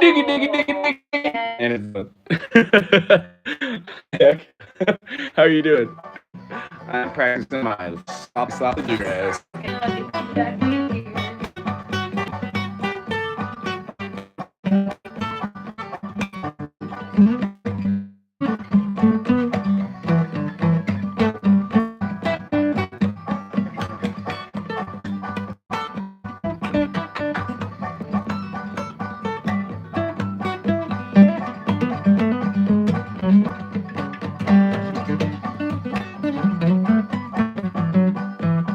Diggy, diggy, diggy, diggy. And it's done. Heck. How are you doing? I'm practicing my sloppy bluegrass.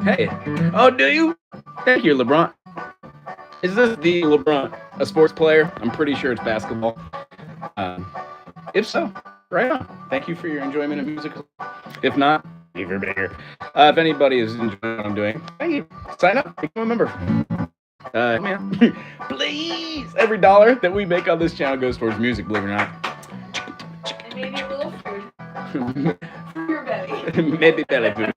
Hey. Oh, do you? Thank you, LeBron. Is this the LeBron, a sports player? I'm pretty sure it's basketball. If so, right on. Thank you for your enjoyment of music. If not, even bigger. If anybody is enjoying what I'm doing, thank you. Sign up, become a member. Man, please. Every dollar that we make on this channel goes towards music, believe it or not. And maybe a little food. For your belly. Maybe belly food.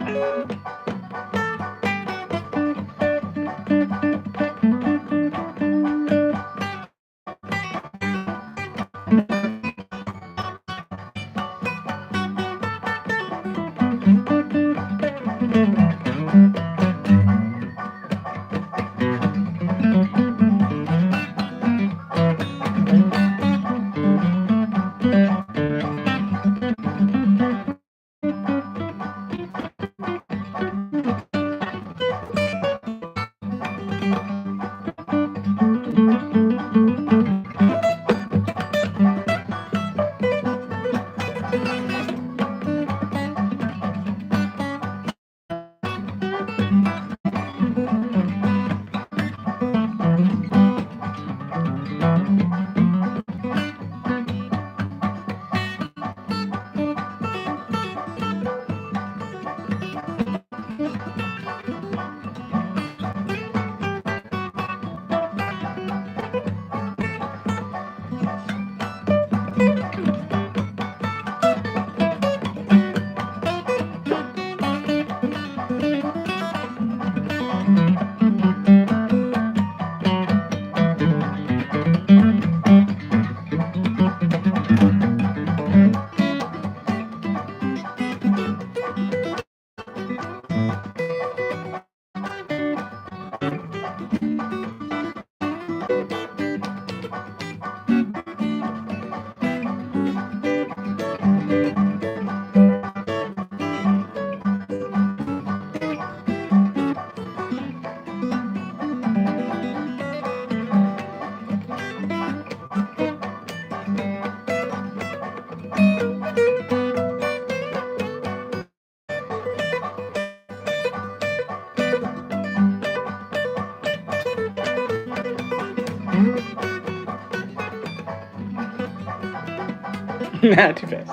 Not too fast.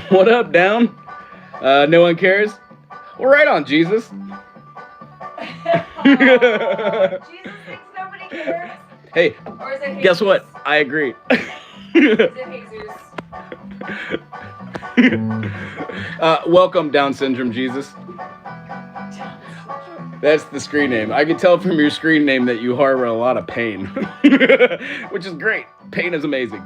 What up, down? No one cares? Well, right on, Jesus. Jesus thinks nobody cares. Hey, Or is it guess Jesus? what? I agree. Is it Jesus? Welcome, Down Syndrome Jesus. That's the screen name. I can tell from your screen name that you harbor a lot of pain, which is great. Pain is amazing.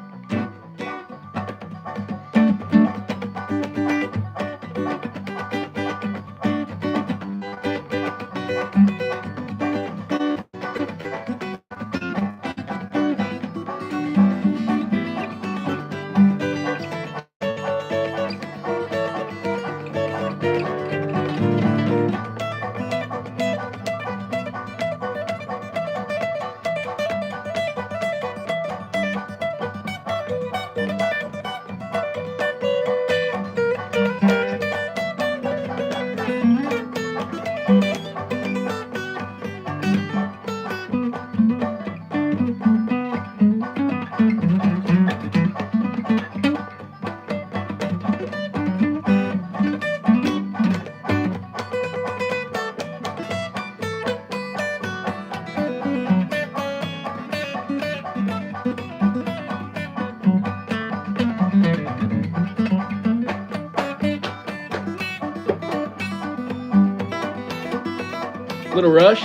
Little Rush.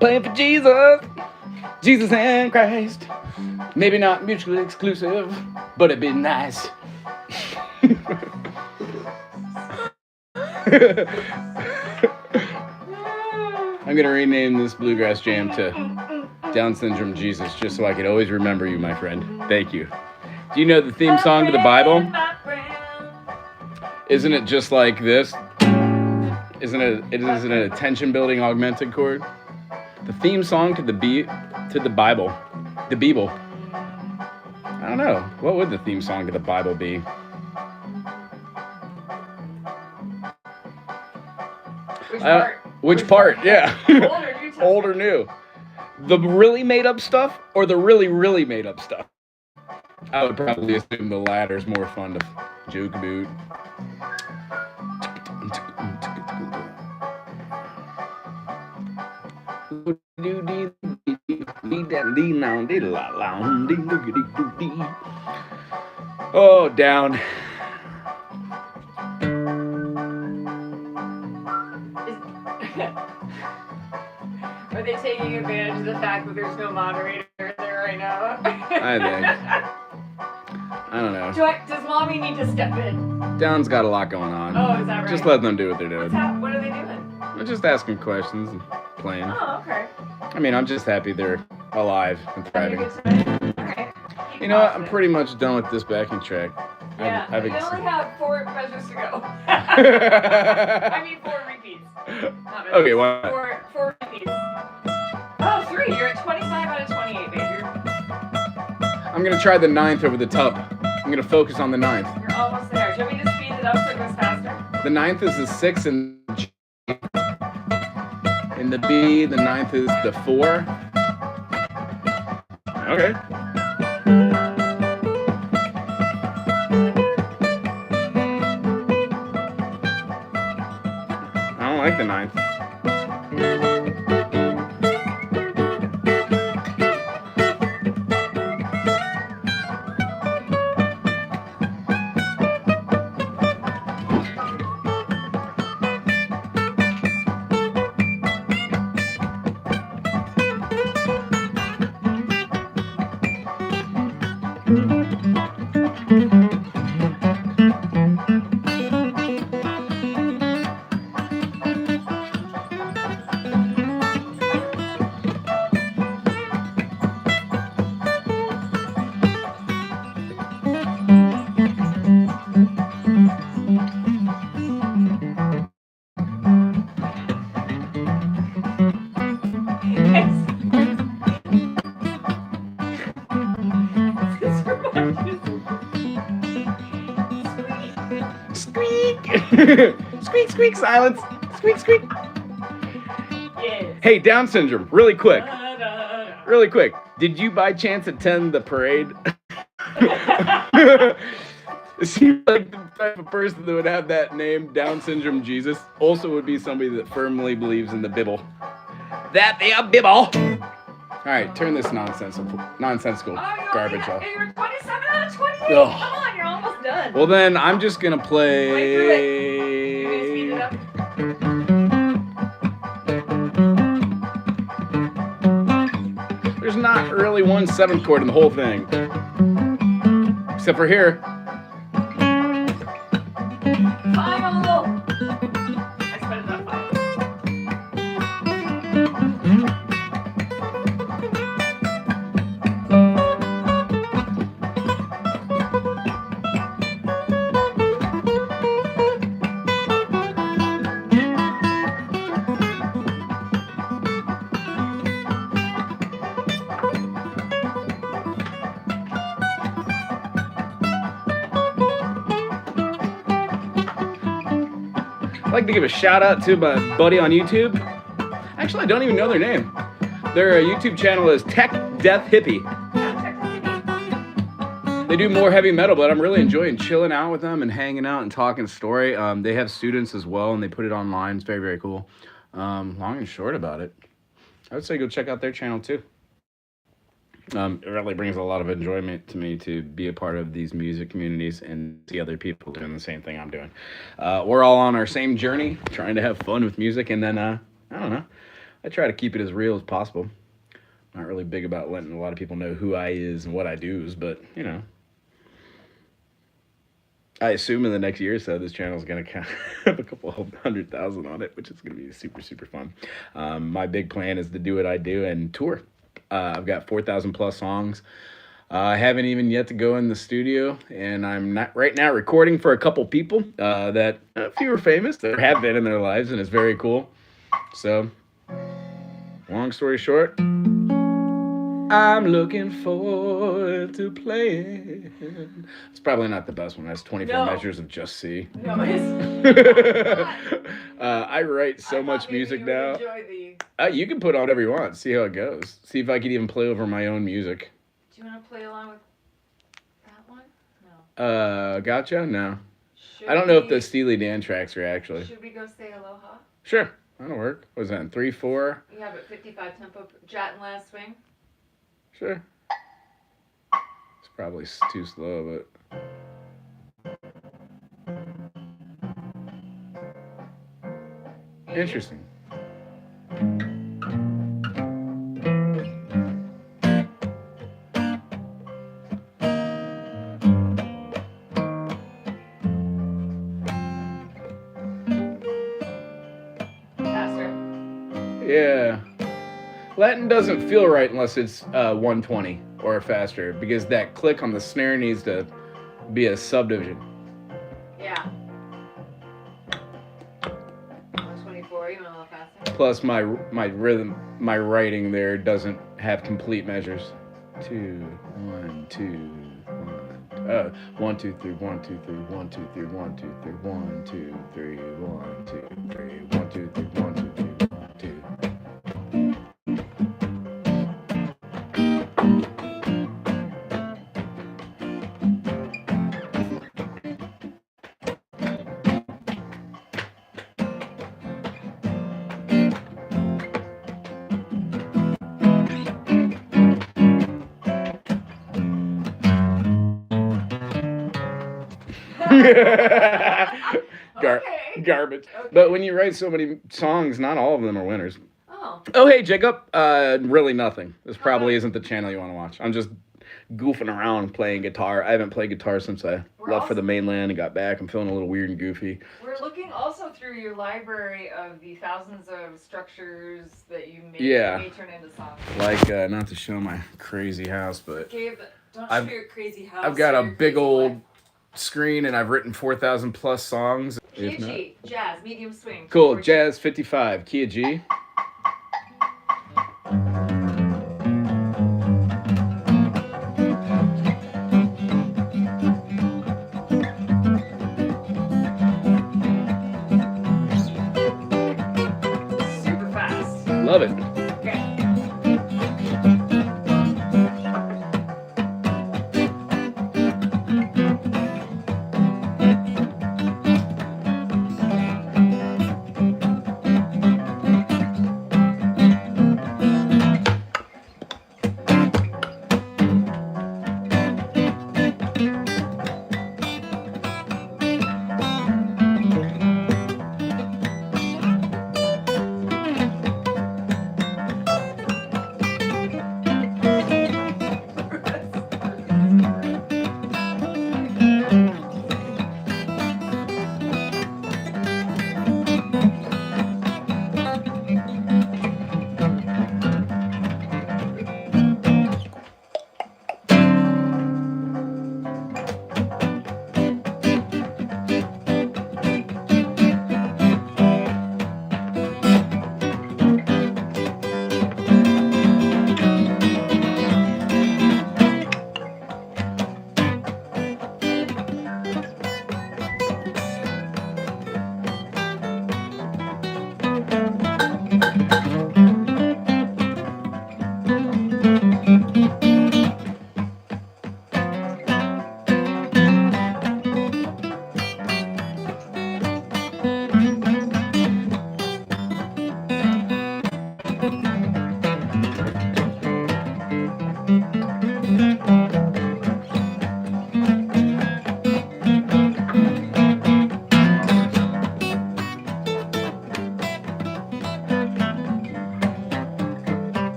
Playing for Jesus, Jesus and Christ. Maybe not mutually exclusive, but it'd be nice. I'm gonna rename this bluegrass jam to Down Syndrome Jesus, just so I could always remember you, my friend. Thank you. Do you know the theme song to the Bible? Isn't it just like this? Isn't it an attention building augmented chord? The theme song to the Bible. The Bible. I don't know. What would the theme song to the Bible be? Which part? Yeah. Old or new? The really made up stuff or the really, really made up stuff? I would probably assume the latter is more fun to joke about. Oh, down. Are they taking advantage of the fact that there's no moderator there right now? I think. I don't know. Does mommy need to step in? Down's got a lot going on. Oh, is that right? Just let them do what they're doing. What are they doing? I'm just asking questions and playing. Oh, okay. I mean, I'm just happy they're alive and thriving. Alright. You know what? I'm pretty much done with this backing track. Yeah, I've we only have 4 measures to go. 4 repeats. Okay, why? 4 repeats. Oh, 3. You're at 25 out of 28, baby. I'm gonna try the 9th over the top. I'm gonna focus on the 9th. You're almost there. Should we just speed it up so it goes faster? The 9th is the 6 in G. In the B, the 9th is the 4. Okay. I don't like the 9th. Squeak, squeak, silence. Squeak, squeak. Yes. Hey, Down syndrome, really quick. Really quick. Did you by chance attend the parade? It seems like the type of person that would have that name, Down syndrome Jesus, also would be somebody that firmly believes in the Bible. That they are Bible. All right, turn this nonsensical garbage off. You're 27 out of 28. Ugh. Come on, you're almost done. Well, then I'm just gonna play. Play through it. You gonna speed it up? There's not really one 7th chord in the whole thing, except for here. Final. I spent it on 5. I'd like to give a shout out to my buddy on YouTube. Actually, I don't even know their name. Their YouTube channel is Tech Death Hippie. They do more heavy metal, but I'm really enjoying chilling out with them and hanging out and talking story. They have students as well, and they put it online. It's very, very cool. Long and short about it, I would say go check out their channel too. It really brings a lot of enjoyment to me to be a part of these music communities and see other people doing the same thing I'm doing. We're all on our same journey, trying to have fun with music, and then, I don't know, I try to keep it as real as possible. Not really big about letting a lot of people know who I is and what I do, but, you know. I assume in the next year or so, this channel is going to have a couple 100,000 on it, which is going to be super, super fun. My big plan is to do what I do and tour. I've got 4,000 plus songs. I haven't even yet to go in the studio, and I'm not right now recording for a couple people that a few are famous, that have been in their lives, and it's very cool. So, long story short, I'm looking forward to playing. It's probably not the best one. That's 24 measures of Just See. No, it's I write so much music now. Enjoy You can put on whatever you want. See how it goes. See if I can even play over my own music. Do you want to play along with that one? No. Gotcha? No. I don't know if the Steely Dan tracks are actually. Should we go say aloha? Sure. That'll work. What was that, in 3/4? Yeah, but 55 tempo. Jat and last swing. Sure. It's probably too slow, but... Interesting. Faster. Yeah. Latin doesn't feel right unless it's 120 or faster, because that click on the snare needs to be a subdivision. Yeah. 124, you want a little faster? Plus my rhythm, my writing there doesn't have complete measures. 2, 1, 2, 1. 1, 2, 3, 1, 2, 3, 1, 2, 3, 1, 2, 3, 1, 2, 3, 1, 2, 3, 1, 2, 3, 1, 2, 3, 1, 2. Garbage. Okay. But when you write so many songs, not all of them are winners. Oh, hey, Jacob. Really nothing. This probably isn't the channel you want to watch. I'm just goofing around playing guitar. I haven't played guitar since I left for the mainland and got back. I'm feeling a little weird and goofy. We're looking also through your library of the thousands of structures that you may turn into songs. Like, not to show my crazy house, but... Gabe, don't show your crazy house. I've got a big old screen, and I've written 4,000 plus songs. Key G, jazz, medium swing. Cool, jazz 55, key of G. Super fast. Love it.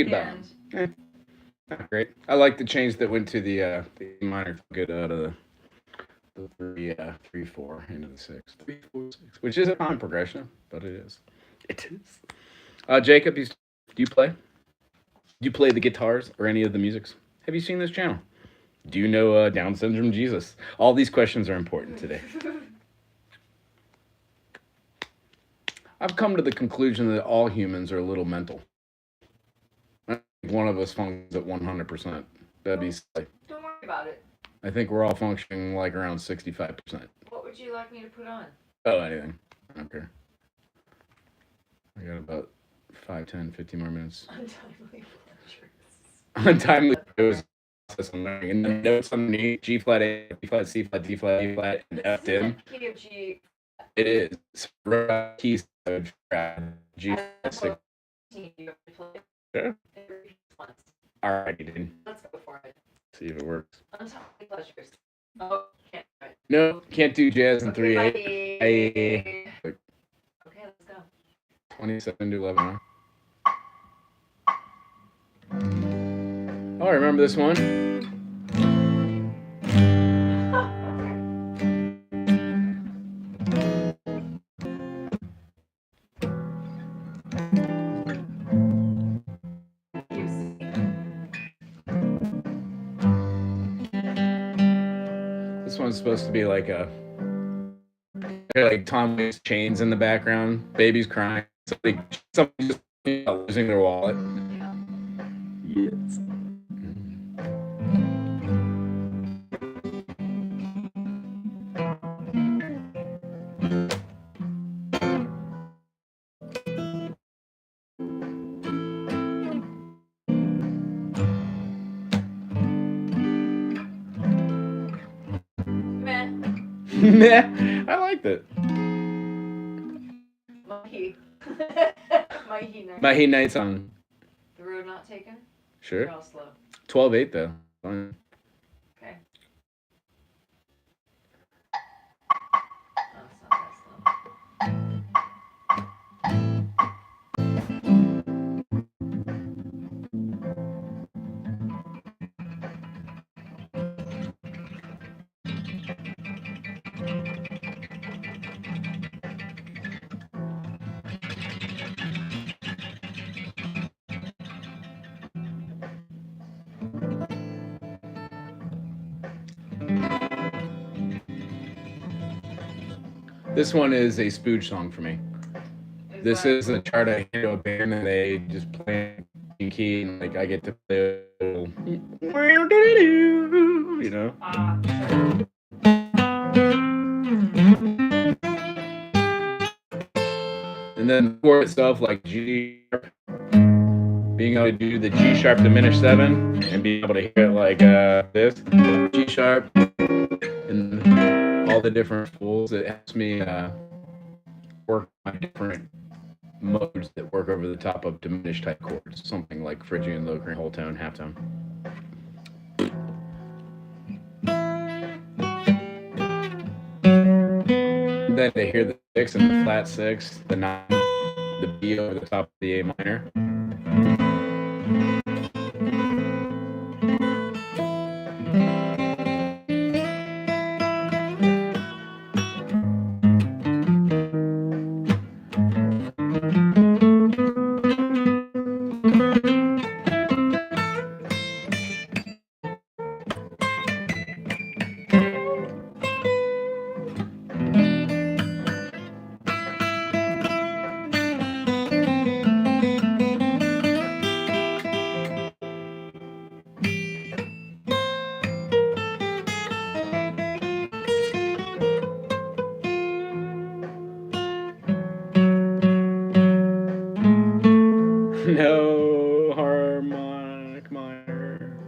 good about it. Not great. I like the change that went to the A minor. Good out of the 3 4 into the 6 3 4 6, which is a fine progression, but it is. It is. Jacob, do you play? Do you play the guitars or any of the musics? Have you seen this channel? Do you know Down syndrome Jesus? All these questions are important today. I've come to the conclusion that all humans are a little mental. I think one of us functions at 100%. That'd be silly. Don't worry about it. I think we're all functioning like around 65%. What would you like me to put on? Oh, anything. I don't care. I got about 5, 10, 15 more minutes. Untimely pleasures. Untimely pleasures. And the notes underneath: G flat, A, B flat, C flat, D flat, E flat, and F dim. Key of G. It is. Keys of G flat 6. Sure. Alrighty, then. Let's go for it. See if it works. Untimely pleasures. Oh, can't do it. No, can't do jazz in 3/8. Okay, let's go. 27 to 11. Oh, I remember this one. This one's supposed to be like Tom Waits chains in the background, babies crying, somebody just losing their wallet. Yes. Meh. I liked it. Mahi night song. The road not taken? Sure. They're all slow. 12/8 though. Fine. Okay. Oh, it's not that slow. This one is a spooge song for me. This is a chart I hear to a band and they just play in key and like I get to play a little, you know. And then the chord itself, like G sharp, being able to do the G sharp diminished 7 and being able to hear it like this G sharp and all the different fools. It helps me work on different modes that work over the top of diminished type chords, something like Phrygian, Locrian, whole tone, half tone. And then to hear the 6 and the flat 6, the 9, the B over the top of the A minor. No harmonic minor.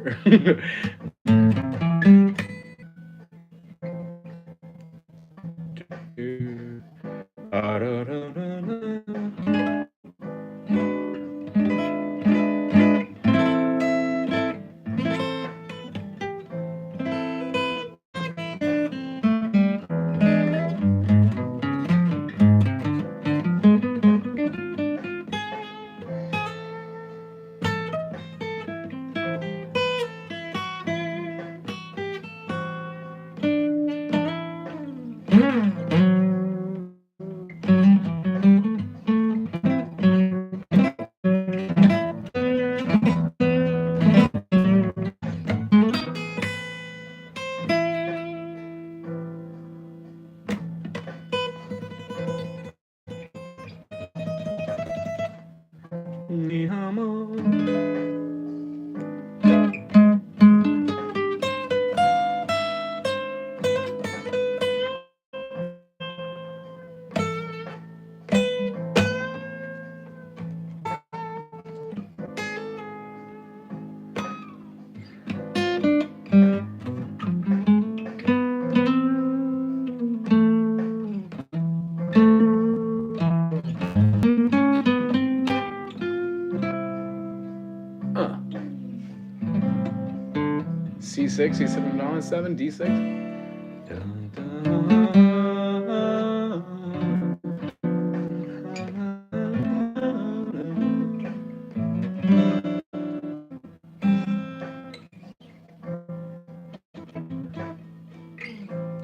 C6, C7 dominant 7, D6.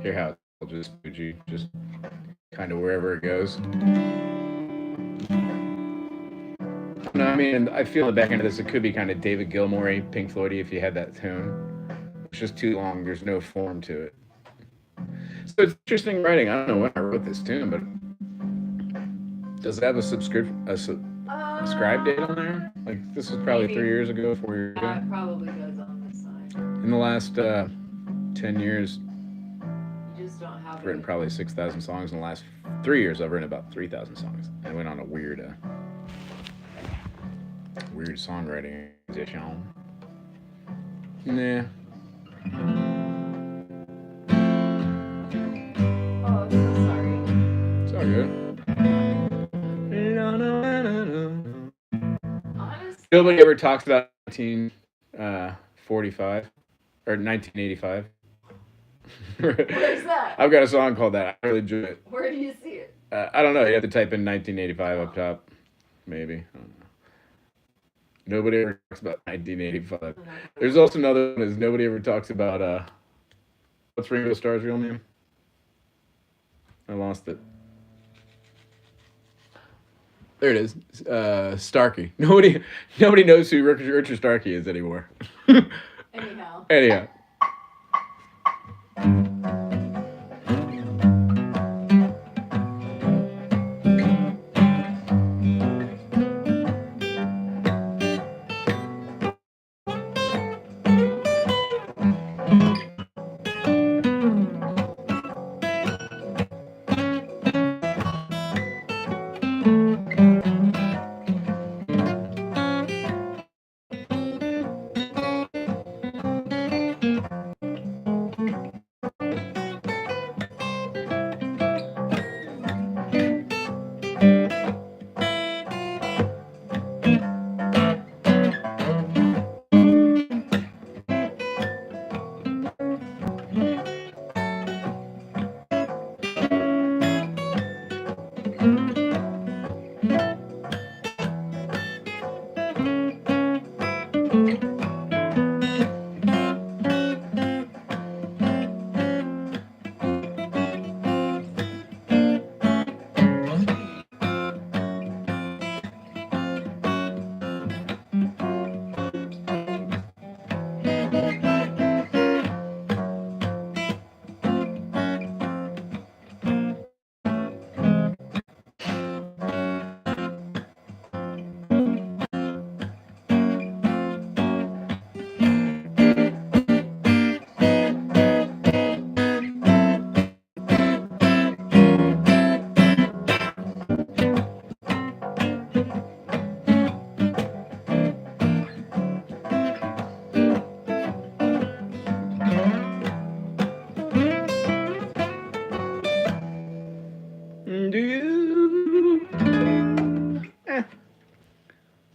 Hear how it's just Fuji, just kind of wherever it goes. No, I mean, I feel in the back end of this, it could be kind of David Gilmour, Pink Floydy if you had that tune. It's just too long. There's no form to it. So it's interesting writing. I don't know when I wrote this tune, but does it have a subscribe date on there? Like this was probably 3 years ago, 4 years ago. It probably does on this side. In the last 10 years, You just don't have I've written probably 6,000 songs. In the last 3 years, I've written about 3,000 songs. I went on a weird songwriting position. Nah. Oh, I'm so sorry. It's all good. Honestly, Nobody ever talks about 1945 or 1985. where's that? I've got a song called that. I really enjoy it. Where do you see it? I don't know. You have to type in 1985 up top. Maybe. I don't know. Nobody ever talks about 1985. There's also another one is nobody ever talks about what's Ringo Starr's real name? I lost it. There it is. Starkey. Nobody knows who Richard Starkey is anymore. Anyhow.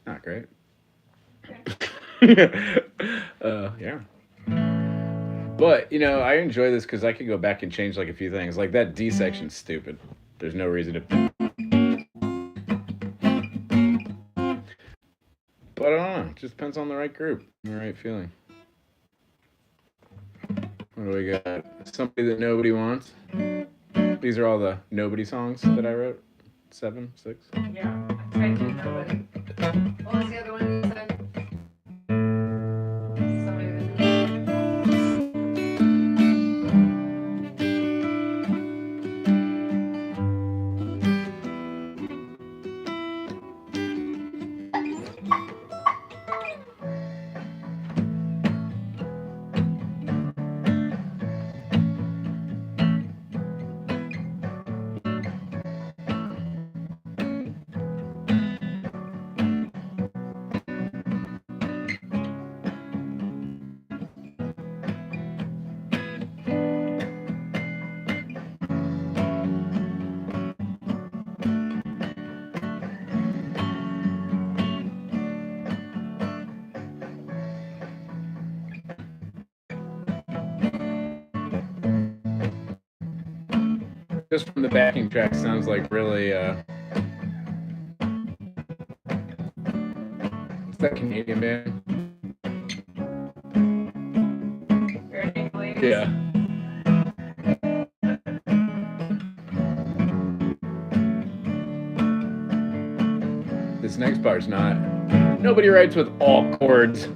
Not great. Yeah. But, I enjoy this because I could go back and change like a few things. Like that D section's stupid. There's no reason to. But I don't know. It just depends on the right group, the right feeling. What do we got? Somebody that nobody wants. These are all the nobody songs that I wrote. 7, 6. Yeah, I tried to nobody. What was the other one you said? Somebody just from the backing track, sounds like really. What's that Canadian band? Ready, please? Yeah. This next part's not. Nobody writes with all chords.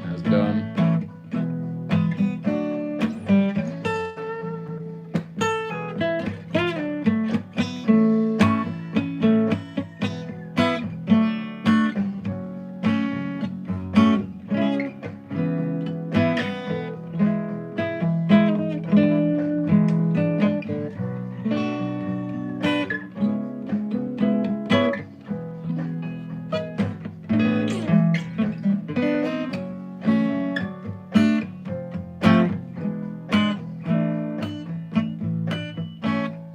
That's dumb.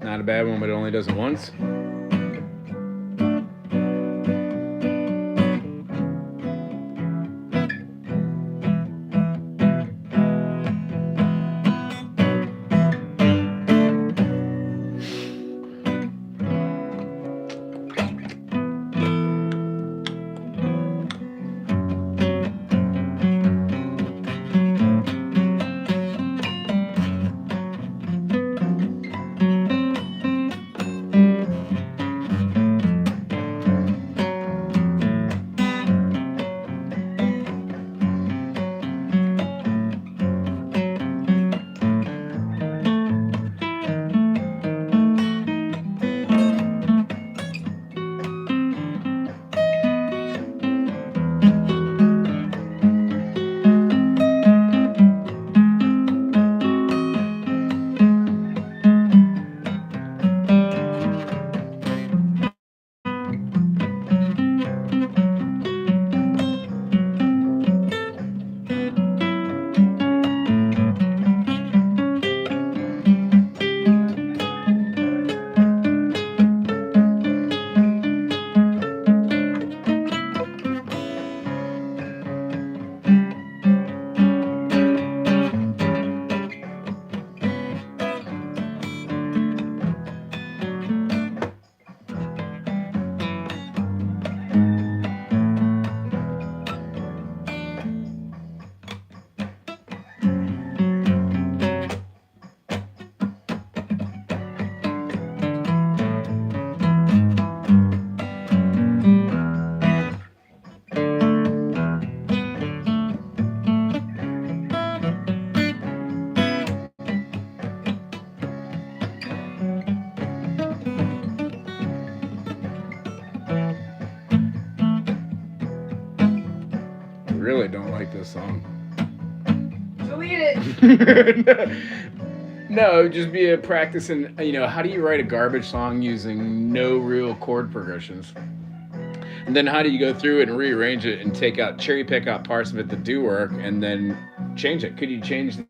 Not a bad one, but it only does it once. Really don't like this song. Delete it. No, just be a practicing, how do you write a garbage song using no real chord progressions? And then how do you go through it and rearrange it and cherry pick out parts of it that do work and then change it? Could you change the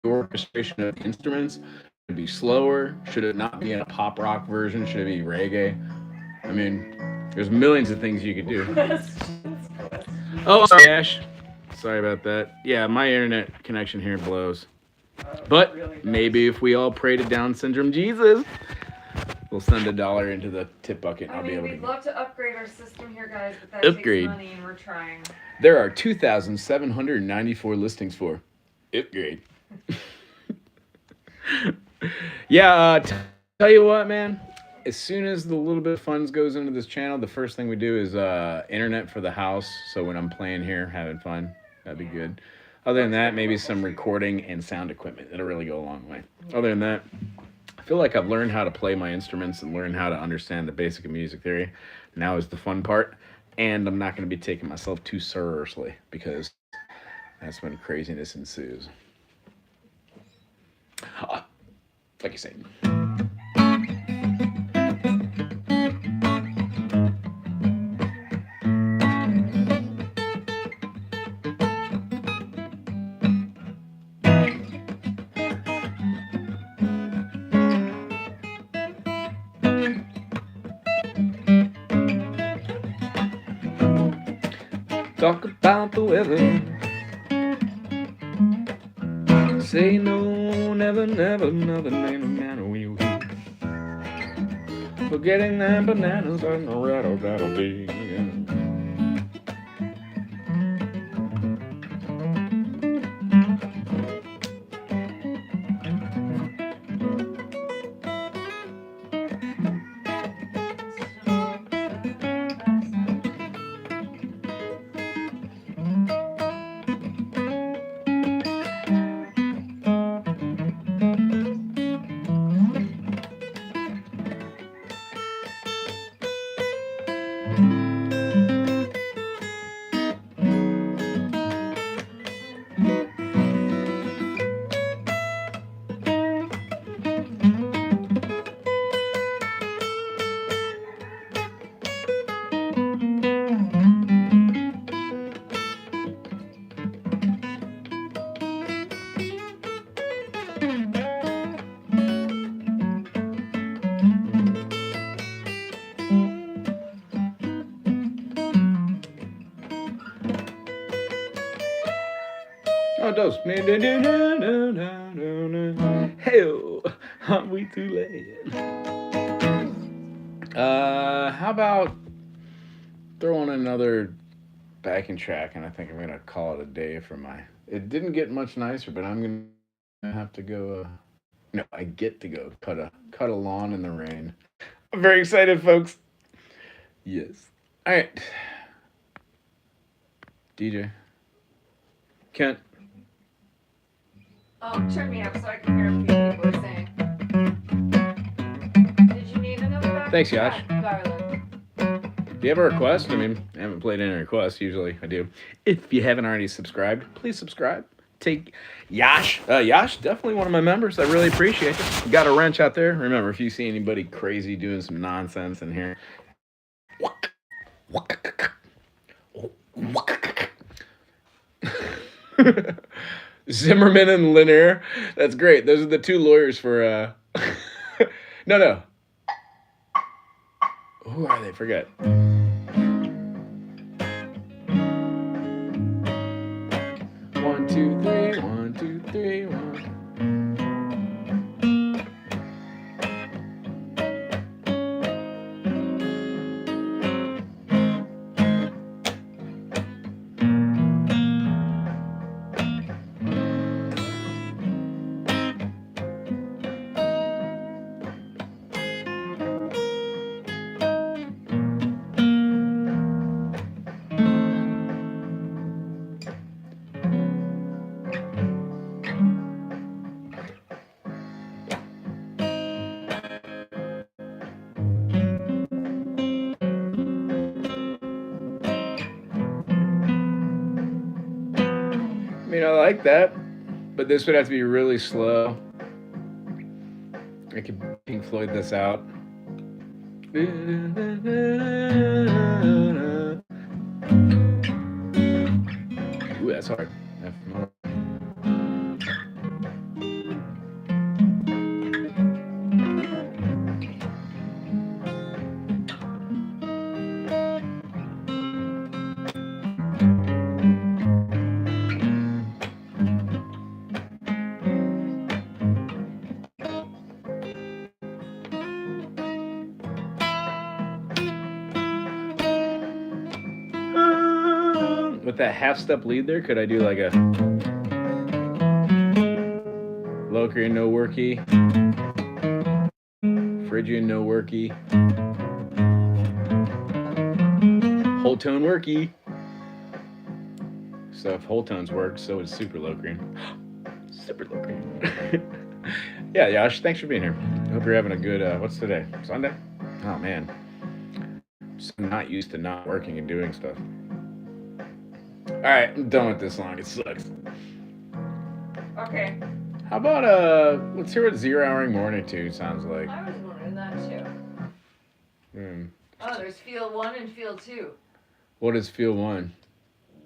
orchestration of the instruments? Should it be slower? Should it not be in a pop rock version? Should it be reggae? I mean, there's millions of things you could do. Oh, sorry, Ash. Sorry about that. Yeah, my internet connection here blows. But really maybe if we all pray to Down syndrome Jesus, we'll send $1 into the tip bucket. We'd love to upgrade our system here, guys, but that upgrade. Takes money, and we're trying. There are 2,794 listings for upgrade. Yeah, tell you what, man. As soon as the little bit of funds goes into this channel, the first thing we do is internet for the house. So when I'm playing here, having fun, that'd be good. Other than that, maybe some recording and sound equipment. It'll really go a long way. Other than that, I feel like I've learned how to play my instruments and learned how to understand the basic of music theory. Now is the fun part. And I'm not going to be taking myself too seriously because that's when craziness ensues. Like you said. Talk about the weather. Say no, never, never, never, never, never will you. Forgetting them bananas and the rattle-daddle-dee. Oh, it does. Hell, aren't we too late? How about throwing another backing track, and I think I'm gonna call it a day for my. It didn't get much nicer, but I'm gonna have to go. No, I get to go cut a lawn in the rain. I'm very excited, folks. Yes. All right. DJ. Kent. Oh, turn me up so I can hear what people are saying. Did you need another back? Thanks, Yash. Garland. Do you have a request? I mean, I haven't played any requests. Usually I do. If you haven't already subscribed, please subscribe. Take Yash. Yash, definitely one of my members. I really appreciate it. Got a wrench out there. Remember, if you see anybody crazy doing some nonsense in here, Zimmerman and Lanier. That's great. Those are the two lawyers for no. Who are they? Forget. 1, 2, 3, 1, 2, 3, 1. I mean, I like that, but this would have to be really slow. I could Pink Floyd this out. Ooh, that's hard. With that half-step lead there, could I do like a Locrian no worky, Phrygian no worky, whole tone worky? So if whole tones work, so is super Locrian. Super Locrian. Yeah, Yash, thanks for being here. Hope you're having a good, what's today? Sunday? Oh man. I'm so not used to not working and doing stuff. Alright, I'm done with this song. It sucks. Okay. How about, let's hear what Zero Houring Morning Tune sounds like. I was wondering that too. Oh, there's field 1 and field 2. What is field 1?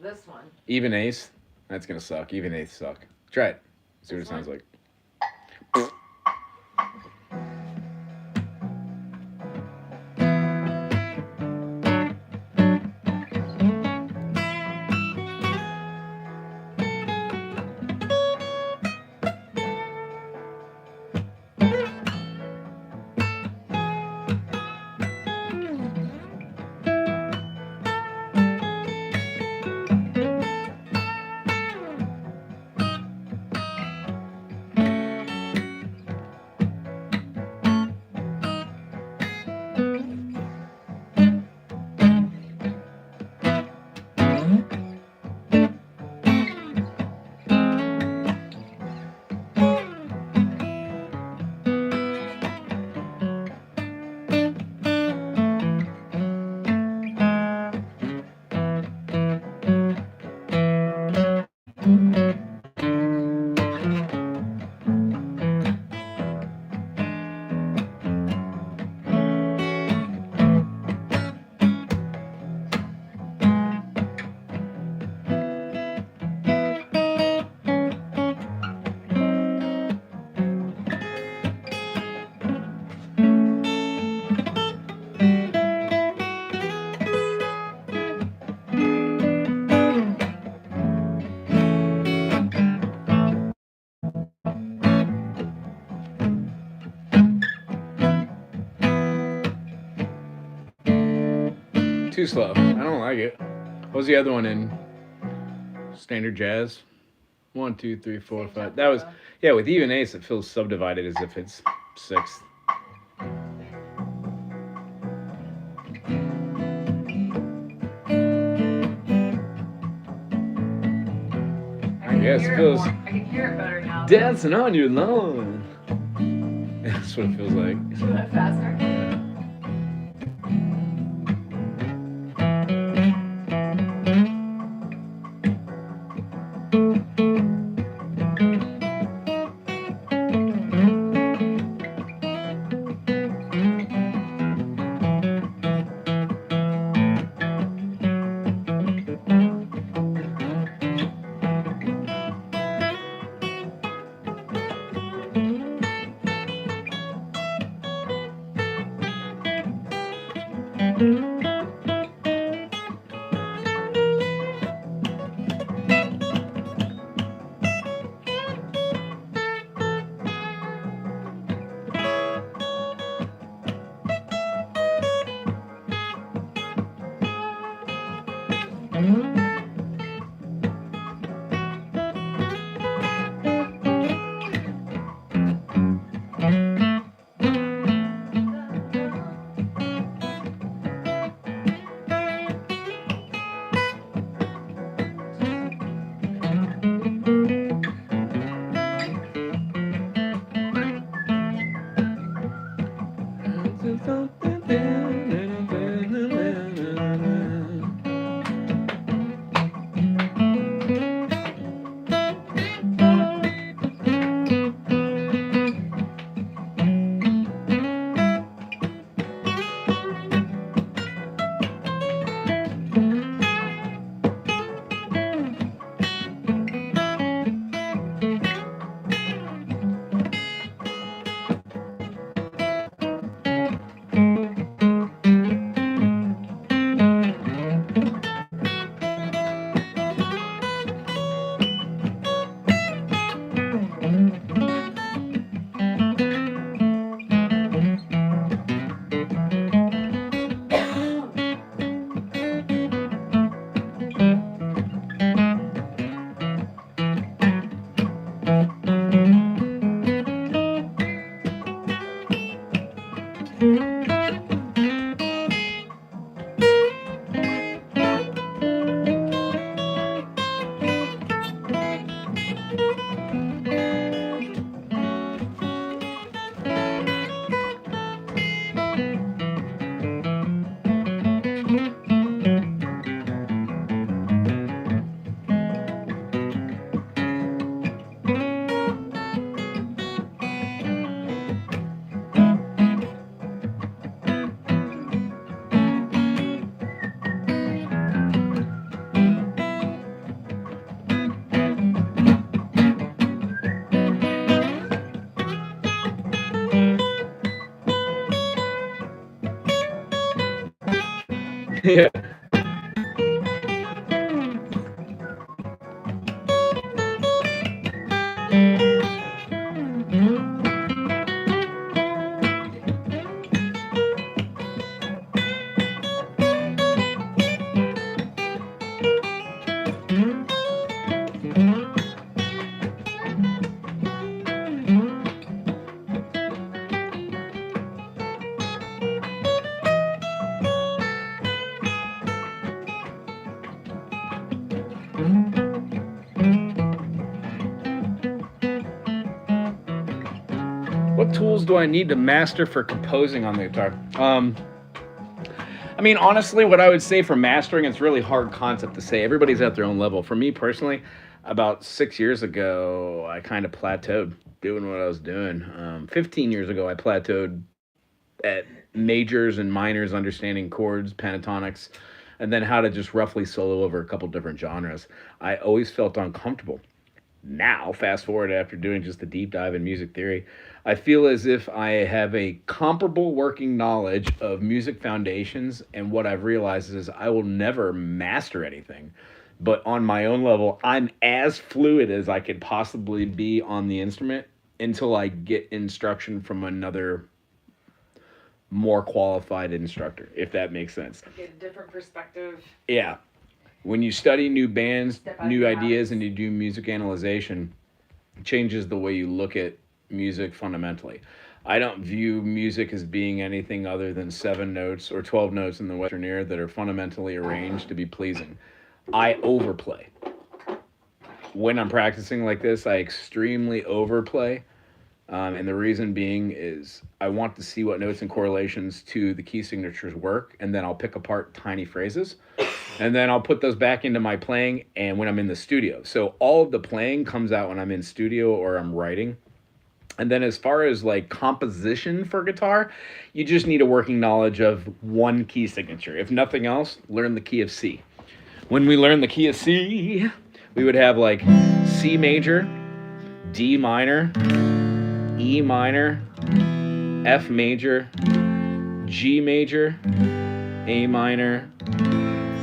This one. Even eighth? That's gonna suck. Even eighths suck. Try it. See what it sounds like. Too slow. I don't like it. What was the other one in standard jazz? 1, 2, 3, 4, 5. That was with even eighths. It feels subdivided as if it's sixth. Yes, it feels. I can hear it better now. Dancing on your lawn. That's what it feels like. Is that faster? Yeah. What tools do I need to master for composing on the guitar? I mean, honestly, what I would say for mastering, it's really hard concept to say. Everybody's at their own level. For me personally, about 6 years ago, I kind of plateaued doing what I was doing. 15 years ago, I plateaued at majors and minors, understanding chords, pentatonics, and then how to just roughly solo over a couple different genres. I always felt uncomfortable. Now, fast forward after doing just a deep dive in music theory, I feel as if I have a comparable working knowledge of music foundations, and what I've realized is I will never master anything. But on my own level, I'm as fluid as I could possibly be on the instrument until I get instruction from another more qualified instructor, if that makes sense. Get a different perspective. Yeah. When you study new bands, new ideas, habits. and you do music analyzation, it changes the way you look at music fundamentally. I don't view music as being anything other than 7 notes or 12 notes in the Western ear that are fundamentally arranged to be pleasing. I overplay. When I'm practicing like this, I extremely overplay. And the reason being is I want to see what notes and correlations to the key signatures work, and then I'll pick apart tiny phrases, and then I'll put those back into my playing and when I'm in the studio. So all of the playing comes out when I'm in studio or I'm writing. And then as far as like composition for guitar, you just need a working knowledge of one key signature. If nothing else, learn the key of C. When we learn the key of C, we would have like C major, D minor, E minor, F major, G major, A minor,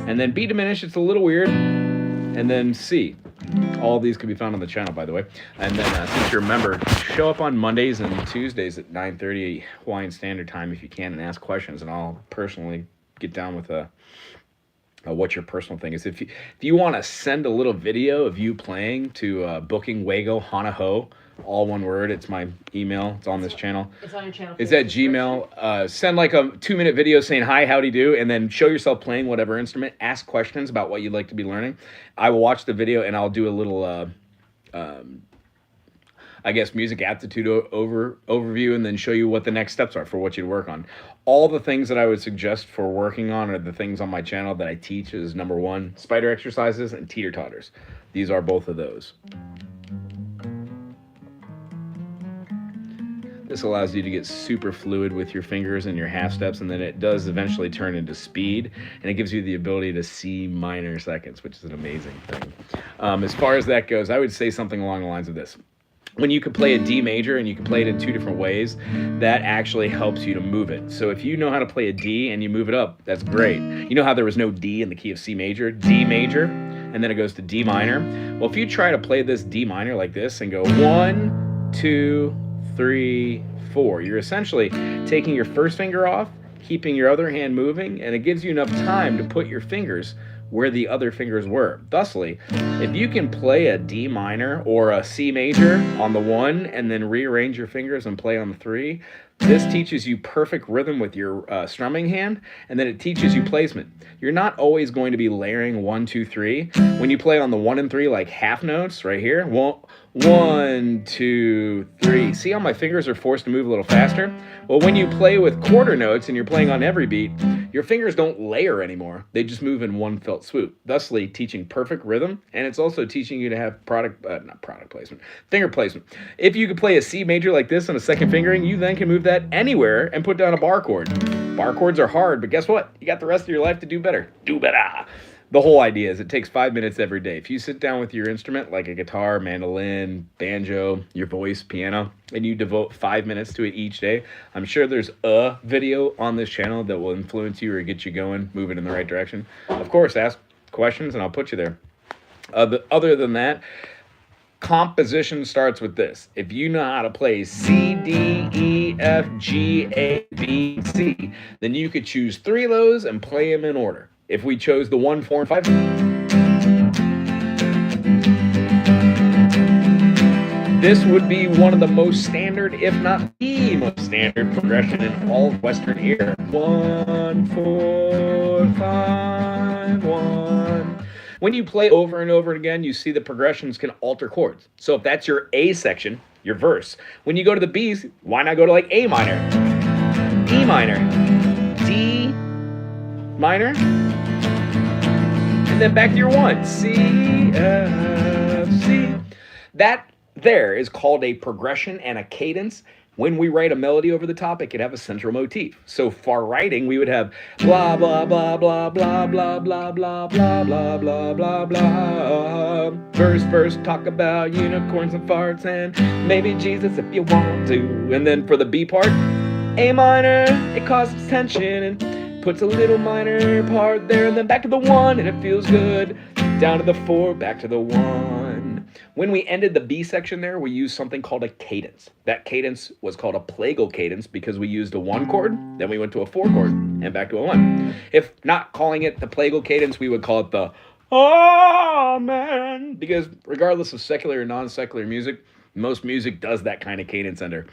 and then B diminished, it's a little weird, and then C. All of these can be found on the channel, by the way. And then since you're a member, show up on Mondays and Tuesdays at 9:30 Hawaiian Standard Time if you can and ask questions, and I'll personally get down with what your personal thing is. If you want to send a little video of you playing to booking Wago Hana Hou, all one word, it's my email, it's on this channel. It's on your channel. It's at Gmail. Send like a 2-minute video saying hi, howdy do, and then show yourself playing whatever instrument. Ask questions about what you'd like to be learning. I will watch the video and I'll do a little I guess music aptitude overview, and then show you what the next steps are for what you'd work on. All the things that I would suggest for working on are the things on my channel that I teach is number 1, spider exercises and teeter-totters. These are both of those. This allows you to get super fluid with your fingers and your half steps, and then it does eventually turn into speed, and it gives you the ability to see minor seconds, which is an amazing thing. As far as that goes, I would say something along the lines of this. When you can play a D major and you can play it in 2 different ways, that actually helps you to move it. So if you know how to play a D and you move it up, that's great. You know how there was no D in the key of C major? D major, and then it goes to D minor. Well, if you try to play this D minor like this and go 1, 2, 3, 4, you're essentially taking your first finger off, keeping your other hand moving, and it gives you enough time to put your fingers where the other fingers were. Thusly, if you can play a D minor or a C major on the 1 and then rearrange your fingers and play on the 3, this teaches you perfect rhythm with your strumming hand, and then it teaches you placement. You're not always going to be layering 1, 2, 3. When you play on the 1 and 3 like half notes right here, 1, 2, 3. See how my fingers are forced to move a little faster? Well, when you play with quarter notes and you're playing on every beat, your fingers don't layer anymore. They just move in one felt swoop, thusly teaching perfect rhythm, and it's also teaching you to have finger placement. If you could play a C major like this on a second fingering, you then can move that anywhere and put down a bar chord. Bar chords are hard, but guess what? You got the rest of your life to do better. Do better. The whole idea is it takes 5 minutes every day. If you sit down with your instrument, like a guitar, mandolin, banjo, your voice, piano, and you devote 5 minutes to it each day, I'm sure there's a video on this channel that will influence you or get you going, moving in the right direction. Of course, ask questions and I'll put you there. Other than that, composition starts with this. If you know how to play C, D, E, F, G, A, B, C, then you could choose 3 of those and play them in order. If we chose the 1, 4, and 5, this would be one of the most standard, if not the most standard progression in all of Western ear. 1, 4, 5, 1. When you play over and over again, you see the progressions can alter chords. So if that's your A section, your verse, when you go to the B's, why not go to like A minor, E minor, D minor, and then back to your 1, C, F, C. That there is called a progression and a cadence. When we write a melody over the top, it could have a central motif. So for writing, we would have blah, blah, blah, blah, blah, blah, blah, blah, blah, blah, blah, blah, blah. Verse, talk about unicorns and farts and maybe Jesus if you want to. And then for the B part, A minor, it causes tension and puts a little minor part there, and then back to the 1 and it feels good. Down to the 4, back to the 1. When we ended the B section there, we used something called a cadence. That cadence was called a plagal cadence because we used a 1 chord, then we went to a 4 chord, and back to a 1. If not calling it the plagal cadence, we would call it the Amen, because regardless of secular or non-secular music, most music does that kind of cadence ender.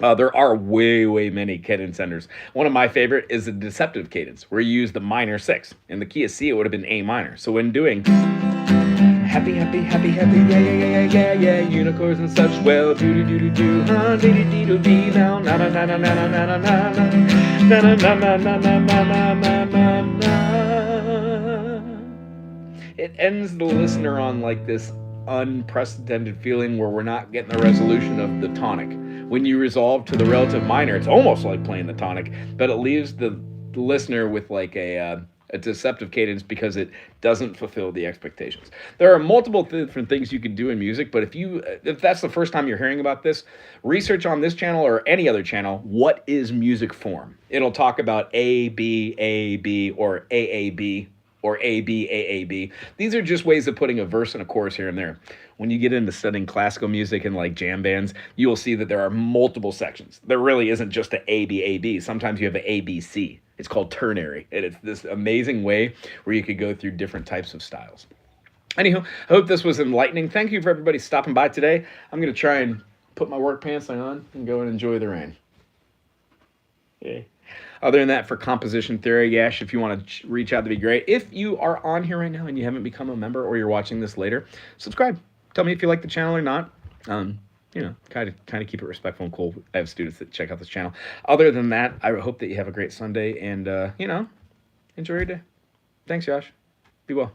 There are way many cadence enders. One of my favorite is the deceptive cadence, where you use the minor 6. In the key of C, it would have been A minor. So when doing happy, yeah, unicorns and such, well, do, huh, dee, now, na na na na na na na na na na na na na na na. It ends the listener on like this unprecedented feeling where we're not getting the resolution of the tonic. When you resolve to the relative minor, it's almost like playing the tonic, but it leaves the listener with like a deceptive cadence because it doesn't fulfill the expectations. There are multiple different things you can do in music, but if that's the first time you're hearing about this, research on this channel or any other channel, what is music form? It'll talk about A, B, or AAB, or AB, AAB. These are just ways of putting a verse and a chorus here and there. When you get into studying classical music and like jam bands, you will see that there are multiple sections. There really isn't just an A, B, A, B. Sometimes you have an A, B, C. It's called ternary, and it's this amazing way where you could go through different types of styles. Anywho, I hope this was enlightening. Thank you for everybody stopping by today. I'm going to try and put my work pants on and go and enjoy the rain. Yay. Other than that, for composition theory, Yash, if you want to reach out, that'd be great. If you are on here right now and you haven't become a member or you're watching this later, subscribe. Tell me if you like the channel or not. You know, kind of keep it respectful and cool. I have students that check out this channel. Other than that, I hope that you have a great Sunday and, you know, enjoy your day. Thanks, Yash. Be well.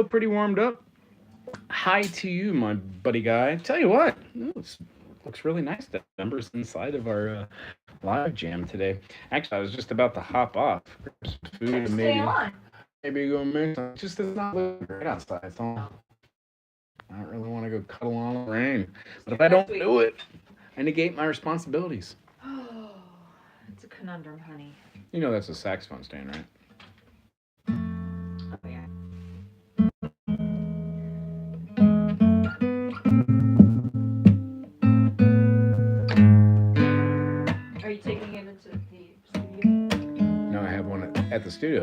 pretty warmed up. Hi to you, my buddy guy. Tell you what, this looks really nice. The numbers inside of our live jam today. Actually, I was just about to hop off. Grab some food and maybe go make some. Just does not look great outside. So I don't really want to go cuddle on the rain. But if I don't do it, I negate my responsibilities. Oh, it's a conundrum, honey. You know that's a saxophone stand, right? Oh, yeah. Are you taking it into the studio? No, I have one at the studio.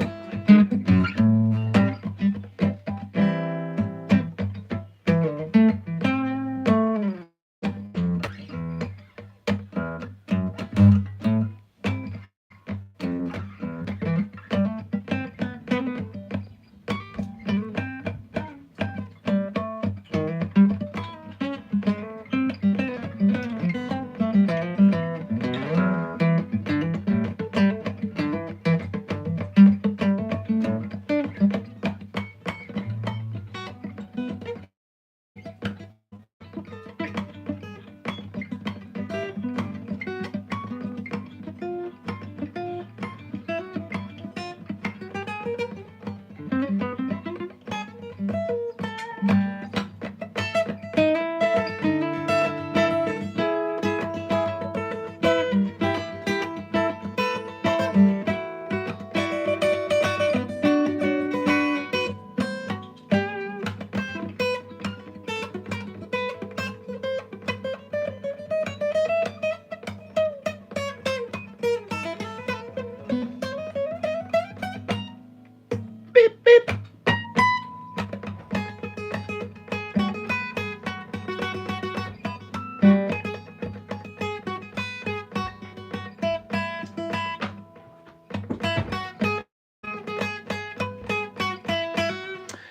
Beep, beep.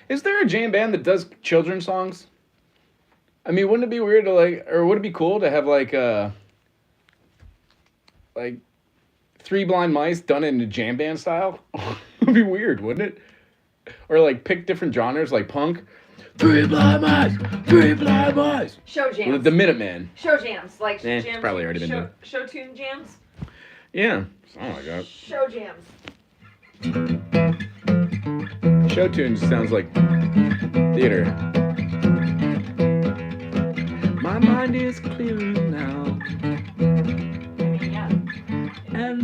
Is there a jam band that does children's songs? I mean, wouldn't it be weird to or would it be cool to have like Three Blind Mice done in a jam band style? It'd be weird, wouldn't it? Or like pick different genres like punk. Three blind mice, three blind mice. Show jams. The Minutemen. Show jams, like jams. It's probably already been done. Show tune jams. Yeah. Oh my god. Show jams. Show tunes sounds like theater. My mind is clear now. Yeah. And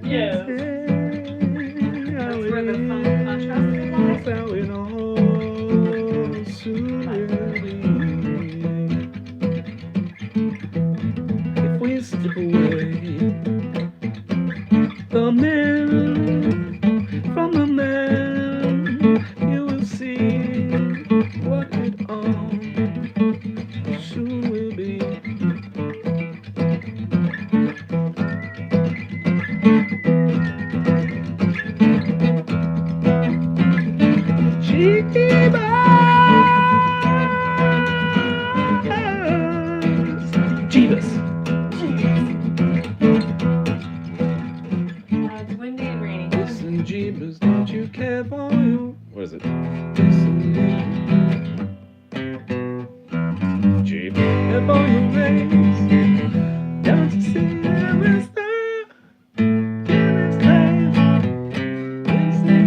yeah. That's where the fun contrast lies. If we step away the man from the man, you will see what it all soon will be. Jeebus. It's windy and rainy. Listen, Jeebus, don't you care for you? What is it? Listen, Jeebus, care for your race. Don't you see there is the Jeebus time? Listen,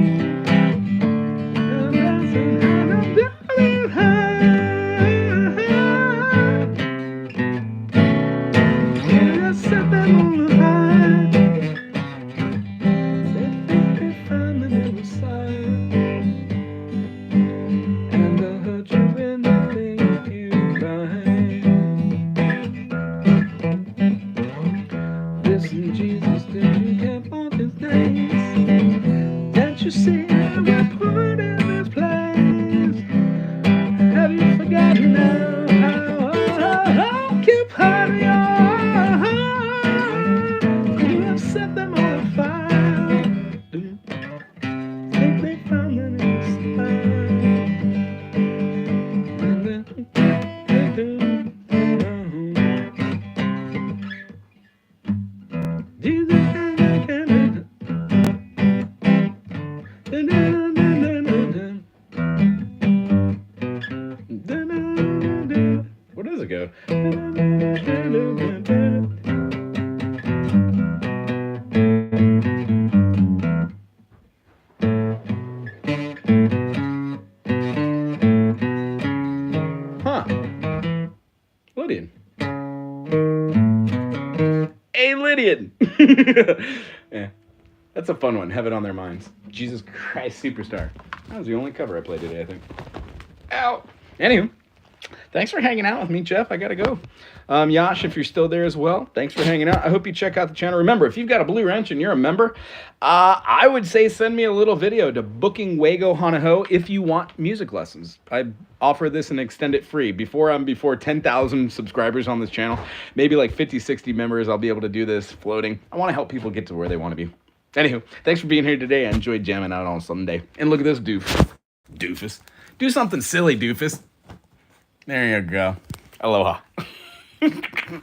you're dancing and I'm doing high. Yeah, set them on the high. They think they found the middle side. And they'll hurt you when they think you right. music go. Huh. Lydian. A Lydian. Yeah. That's a fun one. Have it on their minds. Jesus Christ Superstar. That was the only cover I played today, I think. Ow. Anywho, thanks for hanging out with me, Jeff. I gotta go. Yash, if you're still there as well, thanks for hanging out. I hope you check out the channel. Remember, if you've got a Blue Wrench and you're a member, I would say send me a little video to booking Wago Hana Hou if you want music lessons. I offer this and extend it free. Before 10,000 subscribers on this channel, maybe like 50, 60 members, I'll be able to do this floating. I want to help people get to where they want to be. Anywho, thanks for being here today. I enjoyed jamming out on Sunday. And look at this doofus. Do something silly, doofus. There you go. Aloha.